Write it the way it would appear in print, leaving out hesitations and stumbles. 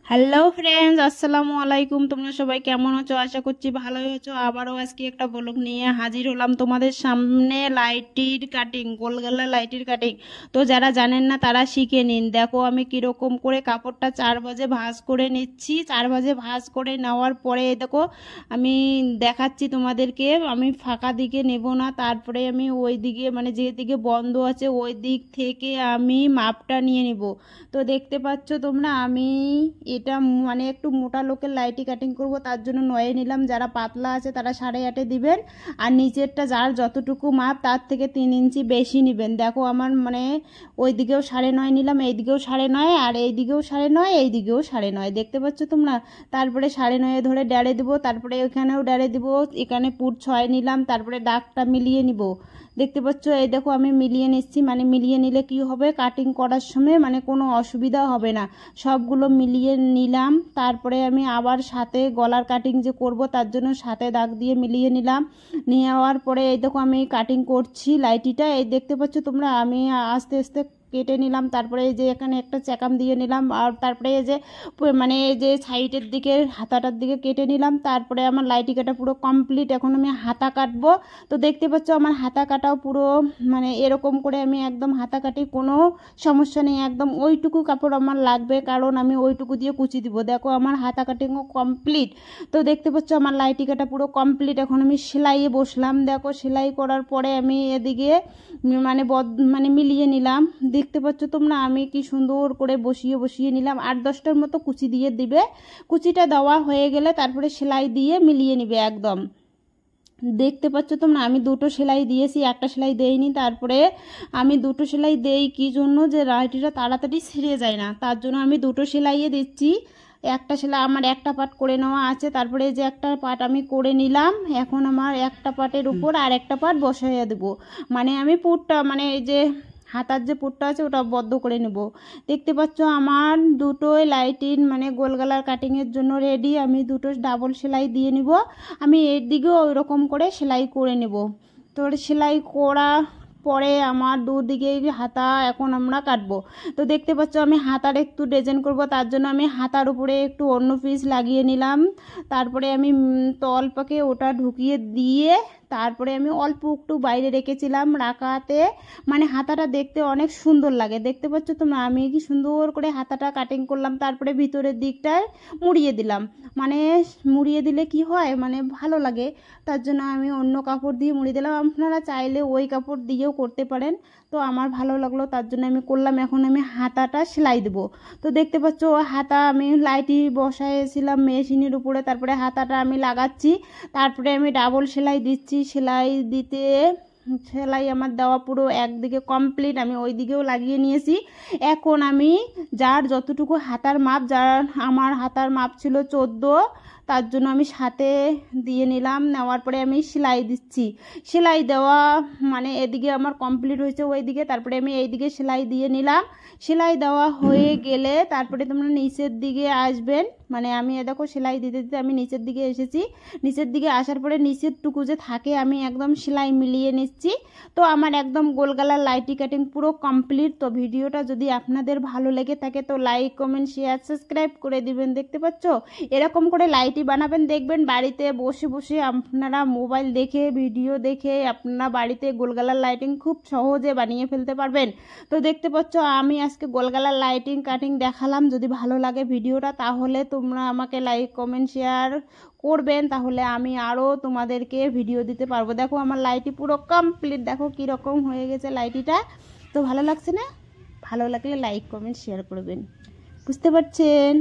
Hello friends, আসসালামু আলাইকুম। তোমরা সবাই কেমন আছো? আশা করছি ভালোই আছো। আবারও আজকে একটা ব্লগ নিয়ে হাজির হলাম তোমাদের সামনে। লাইটির কাটিং, গোলগলা লাইটির কাটিং। তো যারা জানেন না তারা শিখে নিন। দেখো আমি কীরকম করে কাপড়টা 4 ভাঁজে ভাঁজ করে নিচ্ছি। 4 ভাঁজে ভাঁজ করে নেওয়ার পরে দেখো আমি দেখাচ্ছি তোমাদেরকে। আমি ফাঁকা দিকে নেব না, তারপরে আমি ওই দিকে মানে যেদিকে বন্ধ আছে ওই দিক থেকে আমি মাপটা নিয়ে নিব। তো দেখতে পাচ্ছ তোমরা, আমি এটা মানে একটু মোটা লোকের লাইটি কাটিং করব, তার জন্য 9 নিলাম। যারা পাতলা আছে তারা 8.5 দিবেন, আর নিচেরটা যার যতটুকু মাপ তার থেকে 3 ইঞ্চি বেশি নেবেন। দেখো আমার মানে ওই দিকেও 9.5 নিলাম, এই দিকেও 9.5, আর এই দিকেও 9.5, এই দিকেও 9.5। দেখতে পাচ্ছ তোমরা? তারপরে 9.5 ধরে ডেড়ে দিব, তারপরে এখানেও ডেড়ে দিব। এখানে পুট 6 নিলাম, তারপরে দাগটা মিলিয়ে নিব। দেখতে পাচ্ছ, এই দেখো আমি মিলিয়ে নিচ্ছি। মানে মিলিয়ে নিলে কি হবে, কাটিং করার সময় মানে কোনো অসুবিধা হবে না। সবগুলো মিলিয়ে নিলাম, তারপরে আমি আবার সাথে গলার কাটিং যে করব তার জন্য সাথে দাগ দিয়ে মিলিয়ে নিলাম। নেওয়ার পরে এই দেখো আমি কাটিং করছি লাইটিটা। এই দেখতে পাচ্ছ তোমরা, আমি আস্তে আস্তে কেটে নিলাম। তারপরে এই যে এখানে একটা চাকাম দিয়ে নিলাম, আর তারপরে এই যে মানে এই যে সাইডের দিকে হাতাটার দিকে কেটে নিলাম। তারপরে আমার লাইটি কাটা পুরো কমপ্লিট। এখন আমি হাতা কাটবো। তো দেখতে পাচ্ছ আমার হাতা কাটাও পুরো মানে এরকম করে আমি একদম হাতা কাটি, কোনো সমস্যা নেই। একদম ওইটুকু কাপড় আমার লাগবে, কারণ আমি ওইটুকু দিয়ে কুচি দিব। দেখো আমার হাতা কাটিংও কমপ্লিট। তো দেখতে পাচ্ছ আমার লাইটি কাটা পুরো কমপ্লিট। এখন আমি সেলাইয়ে বসলাম। দেখো সেলাই করার পরে আমি এদিকে মানে মানে মিলিয়ে নিলাম। দেখতে পাচ্ছ তোমরা আমি কি সুন্দর করে বসিয়ে বসিয়ে নিলাম। 8-10টার মতো কুচি দিয়ে দিবে। কুচিটা দেওয়া হয়ে গেলে তারপরে সেলাই দিয়ে মিলিয়ে নিবে একদম। দেখতে পাচ্ছ তোমরা আমি দুটো সেলাই দিয়েছি, একটা সেলাই দেইনি। তারপরে আমি দুটো সেলাই দেই কি জন্য, যে লাইটিটা তাড়াতাড়ি ছিঁড়ে যায় না, তার জন্য আমি দুটো সেলাইয়ে দিচ্ছি। একটা সেলাই আমার একটা পার্ট করে নেওয়া আছে, তারপরে যে একটা পার্ট আমি করে নিলাম। এখন আমার একটা পার্টের উপর আর একটা পার্ট বসাইয়া দেবো। মানে আমি পুরটা মানে এই যে হাতার যে পুরটা আছে ওটা বদ্ধ করে নেব। দেখতে পাচ্ছ আমার দুটোই লাইটিন মানে গোলগলার কাটিংয়ের জন্য রেডি। আমি দুটো ডাবল সেলাই দিয়ে নিব। আমি এর দিকেও ওই রকম করে সেলাই করে নেব। তো সেলাই করা পরে আমার দুদিকে হাতা এখন আমরা কাটবো। তো দেখতে পাচ্ছ আমি হাতার একটু ডিজাইন করব, তার জন্য আমি হাতার উপরে একটু অন্য পিস লাগিয়ে নিলাম। তারপরে আমি তলপাকে ওটা ঢুকিয়ে দিয়ে তারপরে আমি অল্প একটু বাইরে রেখেছিলাম। রাখাতে মানে হাতাটা দেখতে অনেক সুন্দর লাগে। দেখতে পাচ্ছ তোমরা আমি কি সুন্দর করে হাতাটা কাটিং করলাম। তারপরে ভিতরের দিকটায় মুড়িয়ে দিলাম। মানে মুড়িয়ে দিলে কি হয় মানে ভালো লাগে, তার জন্য আমি অন্য কাপড় দিয়ে মুড়িয়ে দিলাম। আপনারা চাইলে ওই কাপড় দিয়েও করতে পারেন। তো আমার ভালো লাগলো তার জন্য আমি করলাম। এখন আমি হাতাটা সেলাই দেবো। তো দেখতে পাচ্ছ হাতা আমি লাইটি বসাইছিলাম মেশিনের উপরে, তারপরে হাতাটা আমি লাগাচ্ছি। তারপরে আমি ডাবল সেলাই দিচ্ছি। সেলাই দিতে সেলাই আমার দেওয়া পুরো একদিকে কমপ্লিট, আমি ওই দিকেও লাগিয়ে নিয়েছি। এখন আমি যার যতটুকু হাতার মাপ, যার আমার হাতার মাপ ছিল 14, তার জন্য আমি সাথে দিয়ে নিলাম। নেওয়ার পরে আমি সেলাই দিচ্ছি। সেলাই দেওয়া মানে এদিকে আমার কমপ্লিট হয়েছে ওই দিকে, তারপরে আমি এই দিকে সেলাই দিয়ে নিলাম। সেলাই দেওয়া হয়ে গেলে তারপরে তোমরা নিচের দিকে আসবেন। মানে আমি দেখো সেলাই দিতে দিতে আমি নিচের দিকে এসেছি। নিচের দিকে আসার পরে নিচের টুকু যে থাকে আমি একদম সেলাই মিলিয়ে নিচ্ছি। তো আমার একদম গোলগলার লাইটি কাটিং পুরো কমপ্লিট। তো ভিডিওটা যদি আপনাদের ভালো লেগে থাকে তো লাইক কমেন্ট শেয়ার সাবস্ক্রাইব করে দিবেন। দেখতে পাচ্ছ এরকম করে লাইটি বানাবেন, দেখবেন বাড়িতে বসে বসে আপনারা মোবাইল দেখে ভিডিও দেখে আপনারা বাড়িতে গোলগলার লাইটিং খুব সহজে বানিয়ে ফেলতে পারবেন। তো দেখতে পাচ্ছ আমি আজকে গোলগলার লাইটিং কাটিং দেখালাম। যদি ভালো লাগে ভিডিওটা তাহলে তোমরা আমাকে লাইক কমেন্ট শেয়ার করবেন, তাহলে আমি আরও তোমাদেরকে ভিডিও দিতে পারবো। দেখো আমার লাইটি পুরো কমপ্লিট, দেখো কীরকম হয়ে গেছে লাইটিটা। তো ভালো লাগছে না? ভালো লাগলে লাইক কমেন্ট শেয়ার করবেন। বুঝতে পারছেন?